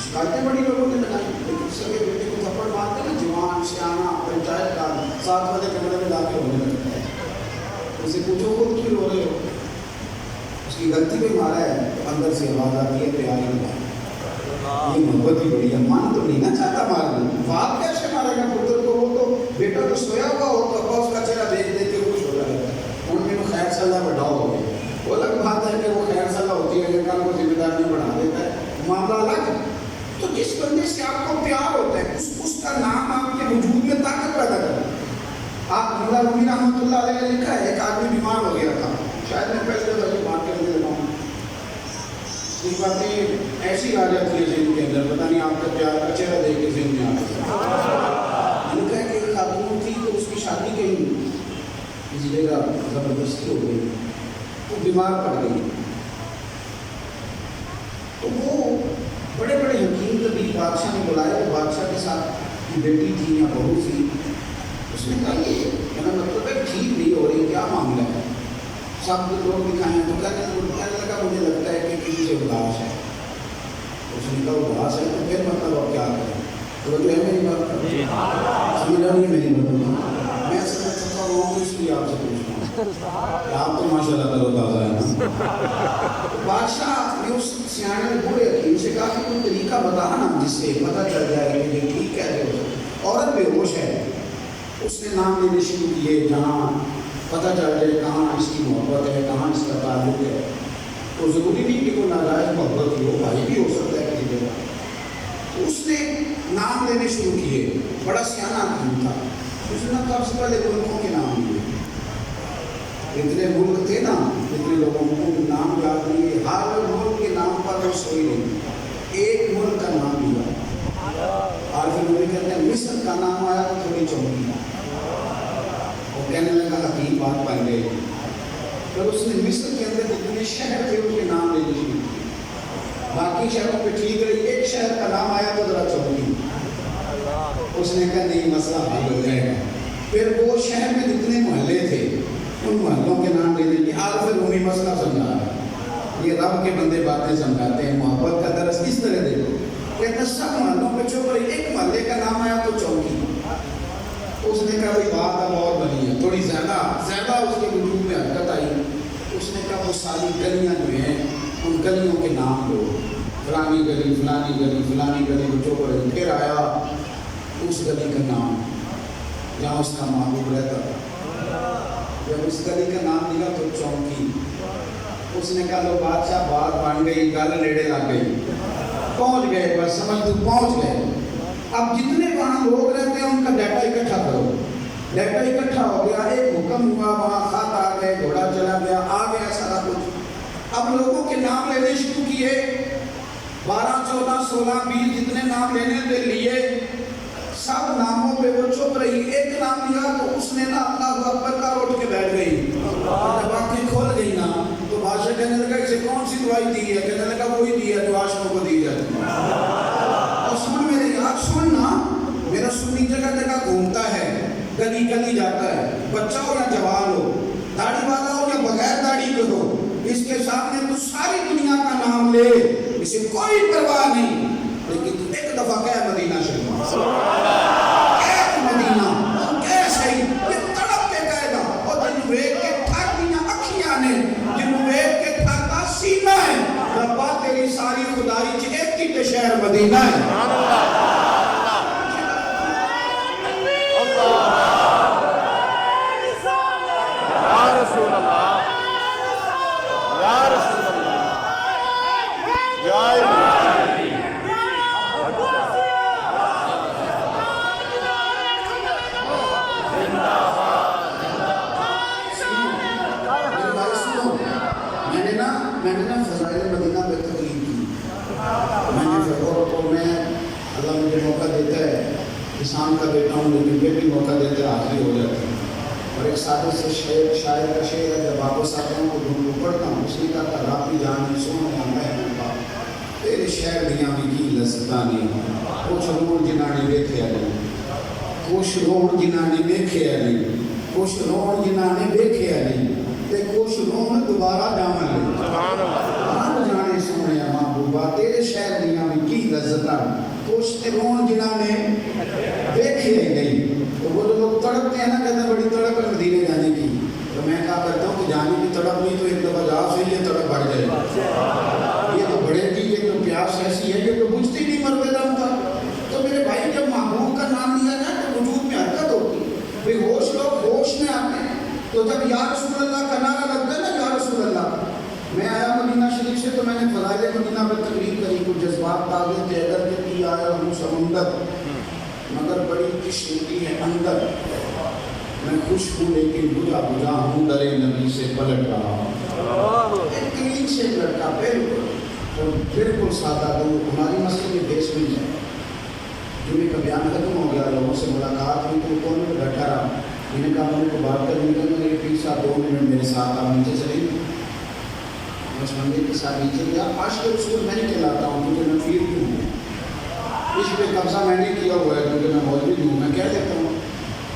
شکایتیں بڑی لوگوں نے لگائی، لیکن سگے بیٹے کو تھپڑ مارتے نا، جوان سیانا پنچایت کا 7 بجے کمرے میں لا کے ہونے لگتا ہے۔ اسے پوچھو خود کیوں رو رہے ہو؟ اس کی غلطی پہ مارا ہے، اندر سے آواز آتی ہے پیاری نہیں۔ یہ محبت ہی بڑی ہے، من تو نہیں نا چاہتا مارنا، باپ کیسے مارے گا پتر کو؟ وہ تو بیٹا تو سویا ہوا ہو تو ابا اس کا چہرہ دیکھ دیکھ کے خوش ہو جائے گا، ان میں خیر صلاح بڑھا ہو گیا۔ وہ الگ بات ہے کہ وہ خیر صلاح ہوتی ہے، لیکن وہ ذمہ داریاں بڑھا دیتا ہے، معاملہ الگ ہے۔ تو جس بندے سے آپ کو پیار ہوتا ہے، اس کا نام آپ کے وجود میں طاقت پیدا کرتا ہے۔ آپ مولا رومی رحمۃ اللہ علیہ نے لکھا ہے، ایک آدمی بیمار ہو گیا تھا، شاید میں پہلے دفعہ بات کرنے لگا ہوں، کچھ باتیں ایسی آ جاتی ہیں ذہن کے اندر، پتہ نہیں آپ کا پیار کا چہرہ دیکھ کے ذہن میں آتا ہے۔ میں نے کہا کہ ایک خاتون تھی تو اس کی شادی کہیں کسی جگہ زبردستی ہو گئی، وہ بیمار پڑ گئی، تو وہ بڑے بڑے حکیم طبیب بادشاہ نے بلایا، وہ بادشاہ کے ساتھ کی بیٹی تھی یا بہو تھی۔ اس نے کہا یہ میرا مطلب ہے ٹھیک نہیں ہو رہی، کیا معاملہ ہے؟ سب لوگ دکھائیں تو کہنے لگا مجھے لگتا ہے کہ کسی سے اداس ہے۔ اس نے کہا اداس ہے تو پھر مطلب اب کیا کریں؟ تو جو ہے میری بات سمجھا نہیں میری بات، میں سمجھ سکتا ہوں اس لیے آپ سے پوچھ رہا ہوں، آپ تو ماشاء اللہ تعالیٰ تازہ ہے نا۔ بادشاہ نے اس سیانے بوڑھے حکیم سے کہا کہ کوئی طریقہ بتا نا جس سے پتہ چل جائے کہ یہ ٹھیک کہتے ہو۔ عورت بے ہوش ہے، اس نے نام لینے شروع کیے جہاں پتہ چل جائے کہاں اس کی محبت ہے، کہاں اس کا تعلق ہے۔ تو ضروری نہیں کہ کوئی ناجائز محبت ہو، بھائی بھی ہو سکتا ہے کسی جگہ۔ تو اس نے نام لینے شروع کیے، بڑا سیانا آدمی تھا، اس نے سب سے پہلے ملکوں کے نام لیے، اتنے ملک تھے نا، اتنے لوگوں کو نام یاد نہیں ہے، ہر ملک کے نام پر وہ سوئی نہیں، ایک ملک کا نام لیا، اور پھر وہ کہتے ہیں مصر کا نام آیا تو تھوڑی چونکی، وہ کہنے لگا حقیق بات بن گئی۔ پھر اس نے مصر کے اندر جتنے شہر تھے ان کے نام لینے شروع کیے، باقی شہروں پہ ٹھیک رہی، ایک شہر کا نام آیا تو ذرا چونکی، اس نے کہا نہیں مسئلہ حل ہو جائے گا۔ پھر وہ شہر میں جتنے محلے تھے ان محلوں کے نام لے لیجیے. عارف رومی مسئلہ سمجھا رہا ہے. یہ رب کے بندے باتیں سمجھاتے ہیں. محبت کا درس اس طرح دیکھو کہ سب محلوں پہ چھوڑ رہی. ایک محلے کا نام آیا تو چوکی. اس نے کہا بھائی بات اب اور بنی ہے, تھوڑی زیادہ اس کے وجود میں حرکت آئی. اس نے کہا وہ ساری گلیاں جو ہیں ان گلیوں کے نام لو, فلانی گلی فلانی گلی فلانی گلی کو چوک رہی. پھر آیا اس گلی کا نام جہاں اس کا محبوب رہتا تھا. جب اس گلی کا نام لیا تو چونکی. اس نے کہا لو بادشاہ بات بن گئی, گل نیڑے لگ گئی, پہنچ گئے, بس سمجھ تو پہنچ گئے. اب جتنے وہاں لوگ رہتے ہیں ان کا ڈیٹا اکٹھا کرو. ڈیٹا اکٹھا ہو گیا, ایک حکم ہوا, وہاں خط آ گئے, گھوڑا چلا گیا, آ گیا سارا کچھ. اب لوگوں کے نام لینے شروع کیے, 12 14 16 20 جتنے نام لینے تھے لیے. سب ناموں پہ وہ چپ رہی. ایک نام لیا تو اس نے نا اللہ اکبر کا اٹھ کے بیٹھ گئی. جب آنکھیں کھول گئی نا تو بادشاہ کہنے لگا اسے کون سی دوائی دی ہے؟ کہنے لگا وہی دی ہے جو عاشقوں کو دی جاتی ہے. اور سن میرے یاد سن نا, میرا سنی جگہ جگہ گھومتا ہے, گلی گلی جاتا ہے, بچہ ہو یا جوان ہو, داڑھی والا ہو یا بغیر داڑھی کے ہو, اس کے سامنے تو ساری دنیا کا نام لے, اسے کوئی پرواہ نہیں. لیکن تو ایک دفعہ کہہ مدینہ شریف, ایک مدینہ کیسے ہی یہ تڑپ کے کہے گا. اور جنہوں ویک کے تھاکیاں اکھیاں نے, جنہوں ویک کے تھاکا سینہ ہے, ربا تیری ساری خدائی چ ایک ہی تے شہر مدینہ ہے. میں نے نا فضائل مدینہ پہ تقریر کی. میں نے فضور کو میں اللہ مجھے موقع دیتا ہے, کسان کا بیٹا ہوں لیکن پھر بھی موقع دیتا ہے آخری ہو جاتا ہے. اور ایک سادے سے شاعر کا شعر ہے, جب واپس آتا ہوں تو ڈھونڈ پڑھتا ہوں. اس نے کہا تھا رابطی جان سونا میں تیرے شہر دیاں بھی کی لذتانی, کچھ روڑ جنانی ویکھیا نہیں, کچھ روڑ جنانی ویکھیا نہیں, کچھ روڑ جنانی ویکھیا نہیں, تے کچھ روڑ دوبارہ جامن لے. ہم جانے سونے محبوبہ تیرے شہر دیاں بھی کی لذتانی, کچھ تے روڑ جنانی ویکھیا نہیں. تو وہ لوگ تڑپتے ہیں نا, کہتے ہیں بڑی تڑپ ہے مدینے جانے کی. تو میں کہا کرتا ہوں کہ جانے کی تڑپ نہیں تو ایک دفعہ جا سے یہ تڑپ بڑھ جائے. یہ تو بڑے کی, یہ تو پیاس ایسی ہے, یہ تو بجھتی نہیں مرتے دم تھا. تو میرے بھائی جب محبوب کا نام لیا جائے تو وجود میں حرکت ہوتی ہے. بے ہوش لوگ ہوش میں آتے ہیں. تو جب یا رسول اللہ کا نعرہ لگتا ہے نا, یا رسول اللہ, میں آیا مدینہ شریف سے تو میں نے فضائل مدینہ پہ تقریر کری. کچھ جذبات تازے تھے, اگر کے پی آیا ہوں سمندر, مگر بڑی کشمتی ہے اندر. میں خوش ہوں لیکن بجھا بجھا ہوں, در نبی سے پلٹ رہا ہوں. ایک کلین سے لڑکا بالکل سادہ, تو ہماری مسئلے میں بیس مل جائے. جمعے کا بیان ختم ہو گیا, لوگوں سے ملاقات ہوئی تو کون میں بیٹھا رہا. انہیں کہا مجھے کو بات کرنے کا, میرے پیر صاحب 2 منٹ میرے ساتھ آپ نیچے چلیں. اس مندر کے ساتھ نیچے گیا. آج کے رسول میں نہیں کہلاتا ہوں کیونکہ میں پیر کیوں ہوں, اس پہ قبضہ میں نے کیا ہوا ہے کیونکہ میں مولوی ہوں. میں کہہ دیتا ہوں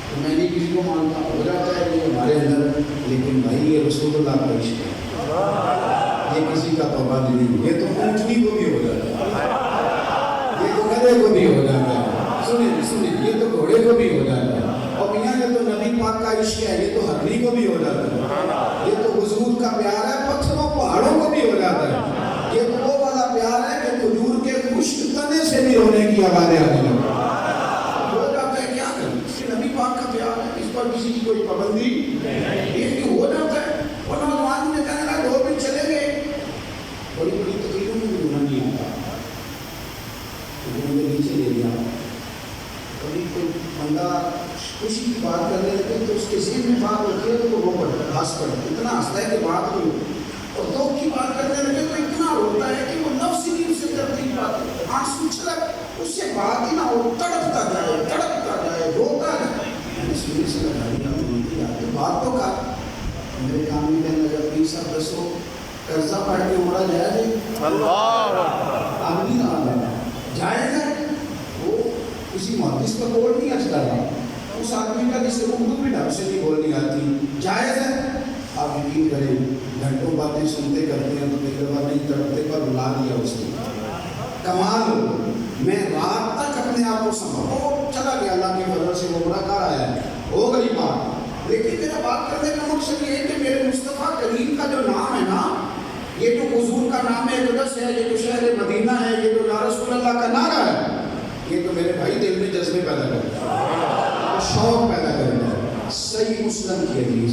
تو میں نہیں کسی کو مانتا, ہو جاتا ہے یہ ہمارے اندر. لیکن بھائی یہ رسول اللہ کا عشق ہے, یہ کسی کا توبہ نہیں. یہ تو اونٹنی کو بھی ہو جاتا ہے, یہ تو گدھے کو بھی ہو جاتا ہے. سنیں یہ تو گھوڑے کو بھی ہو جاتا ہے. اور میاں یہ تو نبی پاک کا عشق ہے, یہ تو ہرنی کو بھی ہو جاتا ہے. یہ تو حضور کا پیار ہے, پتھروں پہاڑوں کو بھی ہو جاتا ہے. یہ تو وہ والا پیار ہے کہ کھجور کے خشک تنے سے بھی رونے کی آوازیں آنے لگتی. ہو جاتا ہے, کیا کریں, نبی پاک کا پیار ہے, اس پر کسی کی کوئی پابندی یہ ہو جاتا ہے. اور نوجوان نے کہا 2 دن چلے گئے, بڑی بڑی تقریروں میں بھی گناہ نہیں آتا, مجھے نیچے لے لیا. کبھی کوئی بندہ خوشی کی بات کرنے لگے تو اس کے ذہن میں بات ہوتی ہے تو وہ پڑتا ہے, ہنس پڑتا ہے, اتنا ہنستا ہے کہ بات نہیں ہوتی. اور دکھ کی بات کرنے لگے تو اتنا روتا ہے کہ وہ نفس ہی نہیں اسے کرتی بات, آنسو چھلک, اس سے بات ہی نہ ہو, تڑپتا جائے, روتا جائے. میں نے سنی سے لگا دیا, بولتی آتے بات تو کر. میرے کام میں کہنے لگا پیر صاحب دسو قرضہ پڑھ کے عمرہ جائے گا؟ آمین آمین. جائے گا. وہ کسی محدث کا قول نہیں عرض کر رہا, اس آدمی کا جسے اردو بھی ڈھنگ سے نہیں بولنی آتی، جائز ہے؟ آپ یقین کریں گھنٹوں باتیں سنتے کرتے ہیں تو دیکھ رہا نہیں تڑپتے پر بلا لیا اس نے، کمال ہو۔ میں رات تک اپنے آپ کو سنبھالوں، چلا گیا اللہ کے فضل سے عمرہ کر آیا ہے، ہو گئی بات، لیکن میرا بات کرنے کا مقصد یہ ہے کہ میرے مصطفیٰ کریم کا جو نام ہے نا، یہ جو حضور کا نام ہے، اقدس ہے، یہ جو شہر مدینہ ہے، یہ جو یا رسول اللہ کا نعرہ ہے، یہ تو میرے بھائی دل میں جذبے پیدا کرتا ہے، شوق پیدا کرتا ہے۔ صحیح مسلم کی حدیث،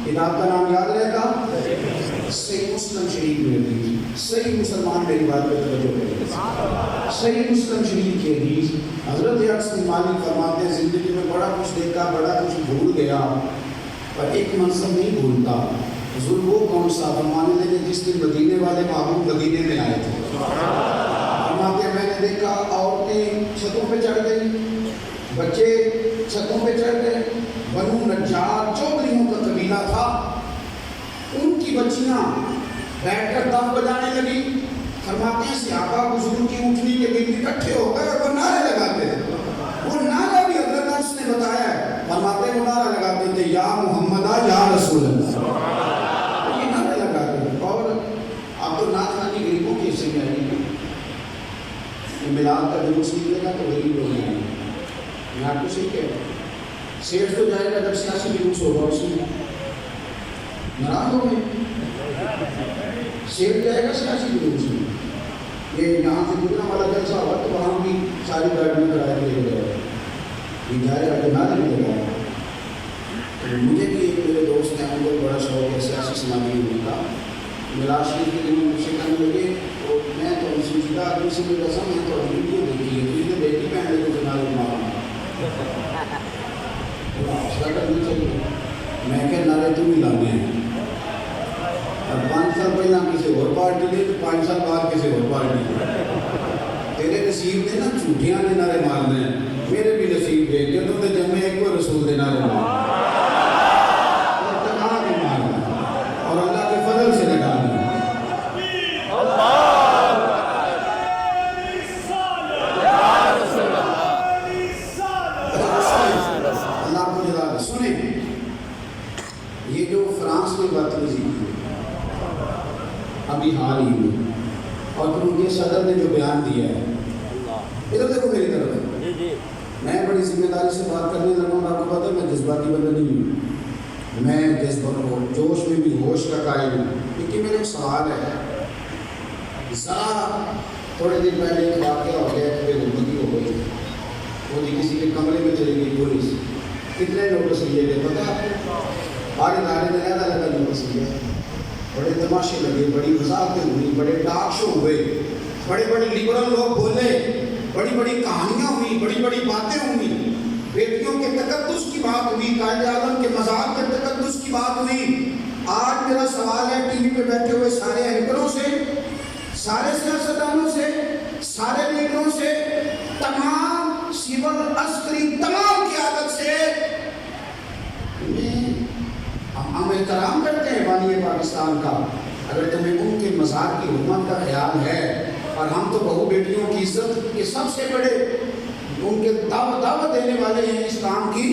کتاب کا نام یاد رہے گا، صحیح مسلم شریف کی حدیث، صحیح مسلمان میری بات پہ توجہ کریں، صحیح مسلم شریف کی حدیث، حضرت انس بن مالک فرماتے ہیں زندگی میں بڑا کچھ دیکھا، بڑا کچھ بھول گیا، پر ایک منصب نہیں بھولتا۔ حضور وہ کون سا؟ فرمانے لگے جس دن مدینے والے محبوب مدینے میں آئے تھے، فرماتے ہیں میں نے دیکھا عورتیں چھتوں پہ چڑھ گئی، بچے چھتوں پہ چڑھ گئے، بنو نجار چودھریوں کا قبیلہ تھا، ان کی بچیاں بیٹھ کر دف بجانے لگی۔ فرماتے ہیں صحابہ حضور کی اٹھنی کے گرد اکٹھے ہو گئے اور وہ نعرے لگاتے ہیں، وہ نعرہ بھی حضرت انس نے بتایا ہے، فرماتے ہیں وہ نعرہ لگاتے تھے یا محمد یا رسول اللہ، یہ نعرے لگاتے ہیں۔ اور اب تو نعت خانی غریبوں کی حصے میں آئی ہے، میلاد کا جلوس نکلے گا تو غریب لوگ آئیں گے، میں آپ کو صحیح کہہ رہا ہوں، سیٹ تو جائے گا جب سیاسی جلوس ہوگا، اس میں ناراض ہو گئے، سیٹ جائے گا سیاسی جلوس میں، یہ یہاں سے گزرا والا جلسہ ہوا تو وہاں بھی ساری گاڑیاں کرائے کے لے جائے گا، یہ جائے گا کہ نہ لے جائے گا۔ مجھے بھی ایک میرے دوست ہیں، ان کو بڑا شوق ہے سیاسی سماجی ہونے کا، میلاد شریف کے دن مجھ سے کہنے لگے اور میں تو سنجیدہ آدمی سے میرا سا میں تو ویڈیو دیکھی ہے، تو یہ بیٹی پہن لے تو جناب مارا حوصلہ کرنا چاہیے، میں کہ نعرے تو بھی لانے ہیں، اور 5 سال پہلے کسی اور پارٹی دے تو 5 سال بعد کسی اور پارٹی دے، تیرے نصیب نے نا جھوٹیاں نے نعرے مارنے ہیں، میرے بھی نصیب دے جدوں تے جمعے ایک کو رسول دے نعرے مارنے اور ٹکا کے مارنا اور اللہ کے فضل سے لگانا۔ یہ جو فرانس میں بدتمیزی کی ابھی حال ہی میں، اور پھر ان کے صدر نے جو بیان دیا ہے، ادھر دیکھو میری طرف، میں بڑی ذمہ داری سے بات کرنے لگا ہوں، آپ کو پتہ ہے میں جذباتی بندہ نہیں ہوں، میں جذبات جوش میں بھی ہوش کا قائل ہوں، کیونکہ میرا ایک سوال ہے، ذرا تھوڑے دن پہلے ایک واقعہ ہو گیا کہ بے غربتی ہو گئی، وہ جی کسی کے کمرے میں چلی گئی پولیس، کتنے نوٹس لیے گئے پتہ ہے آپ کو؟ ہر ادارے نے علیحدہ علیحدہ نوٹس لیے، بڑے تماشے لگے، بڑی وضاحتیں ہوئی، بڑے ٹاک شو ہوئے، بڑے بڑے لبرل لوگ بولے، بڑی بڑی کہانیاں ہوئی، بڑی بڑی باتیں ہوئی، بیٹیوں کے تقدس کی بات ہوئی، قائد اعظم کے مزار کے تقدس کی بات ہوئی۔ آج میرا سوال ہے ٹی وی پہ بیٹھے ہوئے سارے اینکروں سے، سارے سیاستدانوں سے، سارے لیڈروں سے، تمام سول عسکری تمام قیادت سے، ہم احترام کرتے ہیں بانی پاکستان کا، اگر تمہیں ان کے مزار کی حرمت کا خیال ہے، اور ہم تو بہو بیٹیوں کی عزت کے سب سے بڑے ان کے دعوت دینے والے ہیں اس کام کی،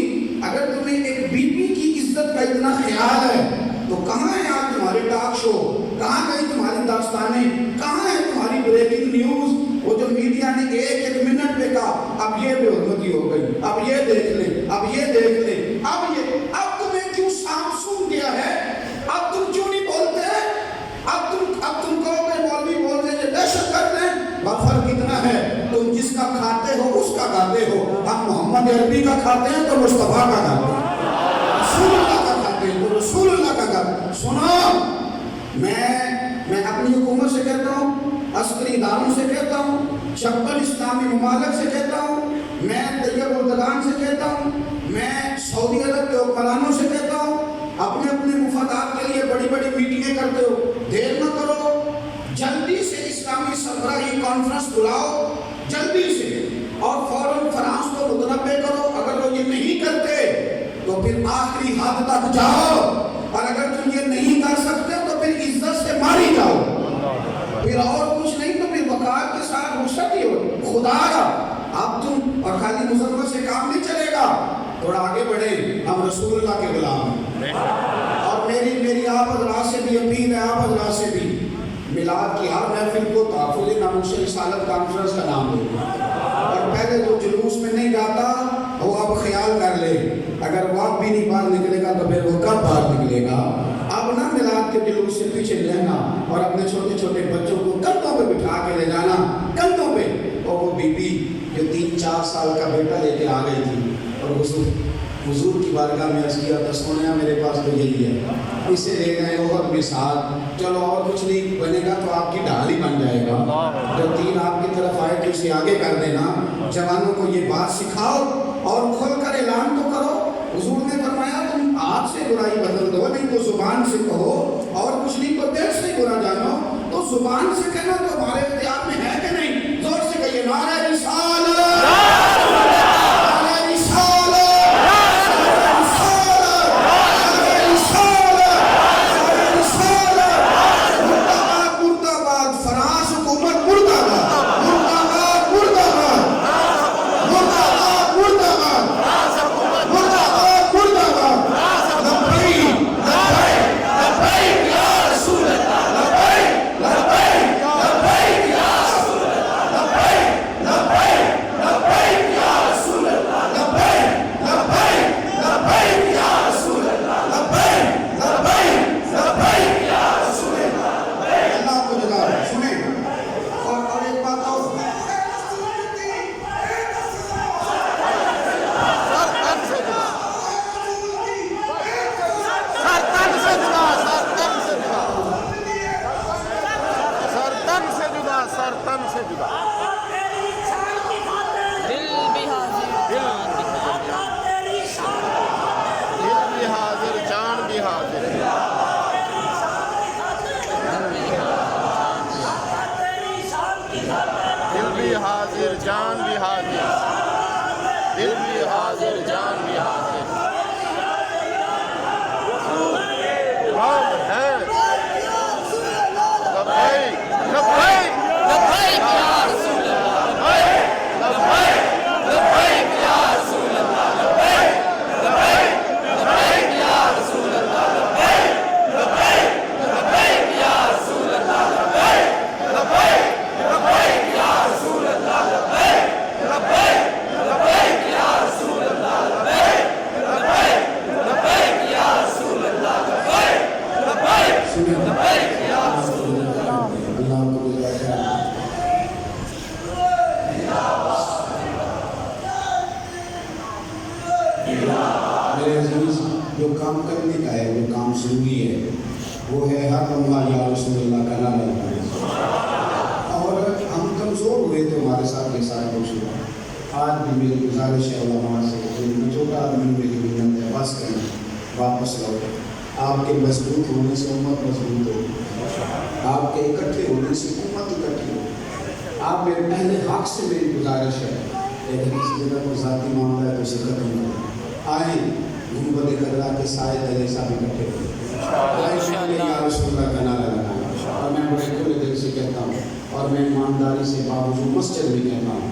اگر تمہیں ایک بی پی کی عزت کا اتنا خیال ہے تو کہاں ہے آج تمہارے ٹاک شو، کہاں گئی تمہاری داستانیں، کہاں ہے تمہاری بریکنگ نیوز؟ وہ جو میڈیا نے ایک منٹ پہ کہا اب یہ بے حرمتی ہو گئی، اب یہ دیکھ لیں، اب یہ دیکھ لیں، اب تمہیں کیوں سانپ سونگ گیا ہے؟ اب تم کیوں نہیں بولتے؟ اب تم کہو گے مولوی بول رہے ہیں دہشت گرد ہیں، فرق اتنا ہے تم جس کا کھاتے ہو اس کا گاتے ہو، ہم محمد عربی کا کھاتے ہیں تو مصطفیٰ کا گاتے ہیں، رسول اللہ کا کھاتے ہیں تو رسول اللہ کا گاتے ہیں۔ سنو، میں اپنی حکومت سے کہتا ہوں، عسکری اداروں سے کہتا ہوں، 56 اسلامی ممالک سے کہتا ہوں، میں طیب اردگان سے کہتا ہوں، میں سعودی عرب کے حکمرانوں سے کہتا ہوں، اپنے مفادات کے لیے بڑی بڑی میٹنگیں کرتے ہو، دیر نہ کرو، جلدی سے اسلامی سربراہی کانفرنس بلاؤ، جلدی سے، اور فوراً فرانس کو متنبع کرو، اگر وہ یہ نہیں کرتے تو پھر آخری حد تک جاؤ، اور اگر تم یہ نہیں کر سکتے تو پھر عزت سے ماری جاؤ، پھر اور کچھ نہیں تو پھر وقار کے ساتھ رخصتی ہو، خدا اب تم، اور خالی مذمت سے کام نہیں چلے گا، تھوڑا آگے آپ حضرات سے بھی اپیل ہے، آپ حضرات سے بھی میلاد کی ہر محفل کو تحفظ ناموس رسالت کانفرنس کا نام دے، اور پہلے جو جلوس میں نہیں جاتا وہ اب خیال کر لے، اگر وہ اب بھی نہیں باہر نکلے گا تو پھر وہ کب باہر نکلے گا؟ اب نہ میلاد کے جلوس سے پیچھے رہنا اور اپنے چھوٹے چھوٹے بچوں کو کندھوں پہ بٹھا کے لے جانا، کندھوں پہ۔ اور وہ بی بی جو 3-4 سال کا بیٹا لے کے آ گئی تھی اور حضور کی بارگاہ میں عرض کیا تھا سونیا میرے پاس تو یہی ہے، اسے لے گئے عہد کے ساتھ، چلو اور کچھ نہیں بنے گا تو آپ کی ڈھال ہی بن جائے گا، جب 3 آپ کی طرف آئے تو اسے آگے کر دینا، جوانوں کو یہ بات سکھاؤ اور کھل کر اعلان تو کرو۔ حضور نے فرمایا تم ہاتھ سے برائی بدل دو، نہیں تو زبان سے کہو، اور کچھ نہیں تو دل سے برا جانو، تو زبان سے کہنا تو ہمارے اختیار میں ہے کہ نہیں؟ زور سے کہیے نعرہ رسالت، نعرہ رسالت، جان بھی حاضر، دل بھی حاضر، جان بھی حاضر، ہم ہیں لبیک لبیک لبیک یا رسول اللہ، لبیک لبیک یا رسول اللہ، لبیک لبیک لبیک یا رسول اللہ، لبیک لبیک لبیک یا رسول اللہ، لبیک لبیک لبیک یا رسول اللہ، لبیک لبیک یا رسول اللہ، لبیک لبیک یا رسول اللہ، لبیک لبیک یا رسول اللہ۔ اللہ کو میرے عزیز، جو کام کرنے کا ہے، جو کام ضروری ہے، وہ ہے ہر لمحہ یا رسول اللہ کا نام لینا، اور ہم کمزور ہوئے تو ہمارے ساتھ یہ سارا کچھ ہوا۔ آج بھی میری گزارش ہے علماء سے، جو چھوٹا آدمی میری محنت ہے، بس کریں، واپس لوٹیں۔ آپ کے مضبوط ہونے سے امت مضبوط ہوگی، آپ کے اکٹھے ہونے سے امت اکٹھی ہوگی۔ آپ میرے پہلے حق سے میری گزارش ہے، لیکن اس جگہ کو ذاتی معاملہ ہے تو اسے ختم کریں۔ آئیں گنبد خضرا کے سائے تلے سب اکٹھے ہوئے، آئیں یا رسول اللہ کا نعرہ لگائیں، اور میں بڑے کھلے دل سے کہتا ہوں، اور میں ایمانداری سے باوجود مسجد میں کہتا ہوں،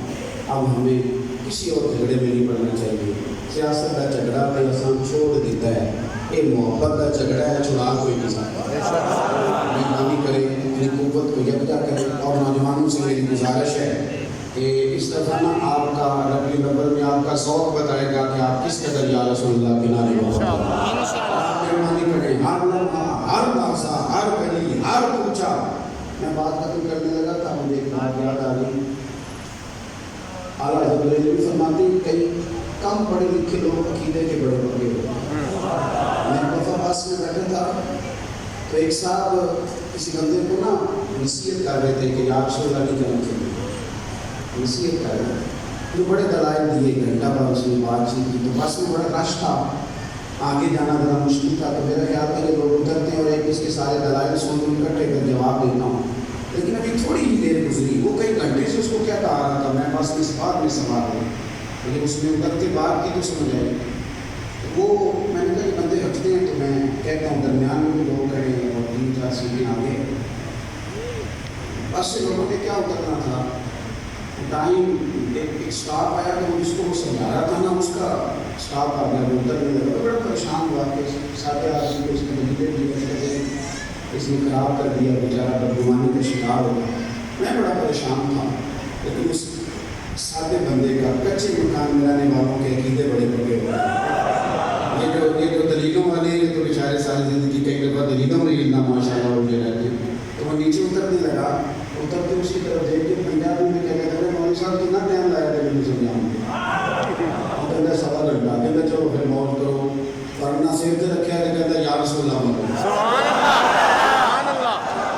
اب ہمیں کسی اور جھگڑے میں نہیں پڑنا چاہیے۔ سیاست کا جھگڑا بھائی آسان چھوڑ دیتا ہے، یہ محبت کا جھگڑا ہے، چھڑا کوئی نہیں سکتا۔ مہربانی کرے اپنی قوت کو یکجا کرے، اور نوجوانوں سے میری گزارش ہے کہ اس دفعہ نا آپ کا ربی الاول میں آپ کا ذوق بتائے گا کہ آپ کس قدر یا رسول اللہ کے نعرے مہربانی کریں، ہر لمحہ، ہر لحظہ، ہر گلی، ہر کوچہ۔ میں بات ختم کرنے لگا تھا، مجھے ایک بات یاد آ گئی۔ اعلیٰ حضرت بریلوی فرماتے ہیں کئی کم پڑھے لکھے لوگ عقیدے کے بڑے بڑے ہوتے ہیں۔ میں دفعہ بس میں بیٹھا تھا تو ایک صاحب کسی بندے کو نا نصیحت کر رہے تھے کہ یا رسول اللہ نہیں کرنا چاہیے، نصیحت کر رہے تھے، جو بڑے دلائل دیے، گھنٹہ بھر اس نے بات چیت کی، تو بس میں بڑا رش تھا، آگے جانا ذرا مشکل تھا، تو میرا خیال تھا کہ لوگ اترتے ہیں اور ایک اس کے سارے دلائل سن کے اکٹھے کر جواب دیتا ہوں، لیکن ابھی تھوڑی ہی دیر گزری، وہ کئی گھنٹے سے اس کو کیا کہا رہا تھا، میں بس اس بات میں سنبھال رہا، لیکن اس نے اترتے بات کی تو سمجھ آئی۔ وہ میں نے کہا کہ بندے ہٹتے ہیں تو میں کہتا ہوں درمیان میں بھی لوگ کھڑے ہیں اور 3-4 سیٹیں آگے، بس سے لوگوں نے کیا اترنا تھا، ٹائم ایک اسٹاپ آیا تو جس کو وہ سمجھا رہا تھا نا، اس کا اسٹاپ آ گیا، وہ اترنے لگا، بڑا پریشان ہوا کہ ساتھ آدمی کو اس نے کسی نے خراب کر دیا، بیچارہ بدگمانی کا شکار ہوگا. میں بڑا پریشان تھا، لیکن اس سادے بندے کا کچے مکان میں رہنے والوں کے عقیدے بڑے پکے ہوئے ہیں. یہ جو دلیلوں والے ہیں، یہ تو بیچارے ساری زندگی کئی دفعہ دلیلوں میں ہلنا ماشاء اللہ اٹھے رہتے ہیں. تو وہ نیچے اترنے لگا، اترتے اس کی طرف دیکھ کے پنجابی میں کیا کہتے ہیں، مولوی صاحب کتنا ٹائم لایا تھا مجھے سمجھاؤں گے. وہ کہتا سوا گھنٹہ، کہتا چلو پھر موت کرو. ورنہ سیر سے رکھا ہے، کہتا یا رسول اللہ.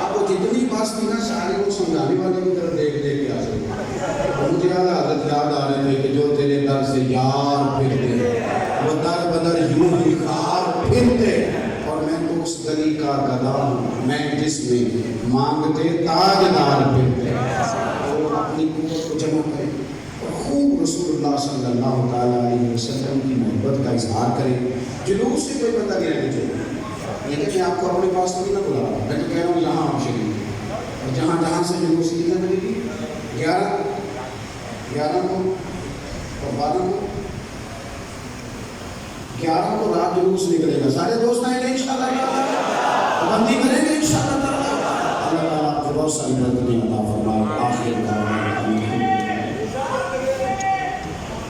اب وہ جتنی بات تھی نا سارے کو سمجھانے والے کی طرف دیکھ دیکھ کے آ سکتے. مجھے حضرت یاد آ رہے تھے کہ جو تیرے در سے یار پھرتے وہ در بدر یوں ہی خار پھرتے، اور میں تو اس گلی کا گدا ہوں، میں جس میں مانگتے تاجدار پھرتے. تو اپنی قوت کو جمع کریں اور خوب رسول اللہ صلی اللہ تعالیٰ علیہ وسلم کی محبت کا اظہار کریں. جلوس سے کوئی بندہ نہیں رہنا چاہیے. لیکن میں آپ کو اپنے پاس تو نہیں نہ بلا رہا، میں تو کہہ رہا ہوں یہاں آپ شریف، اور جہاں جہاں سے جلوس نکلنے ملے گی 11 کو اور 12 کو رات جلوس نکلے گا. سارے دوست آئیں گے انشاءاللہ، پابندی کریں گے انشاءاللہ. اللہ تعالیٰ آپ کو بہت ساری برکتیں عطا فرمائے. آخر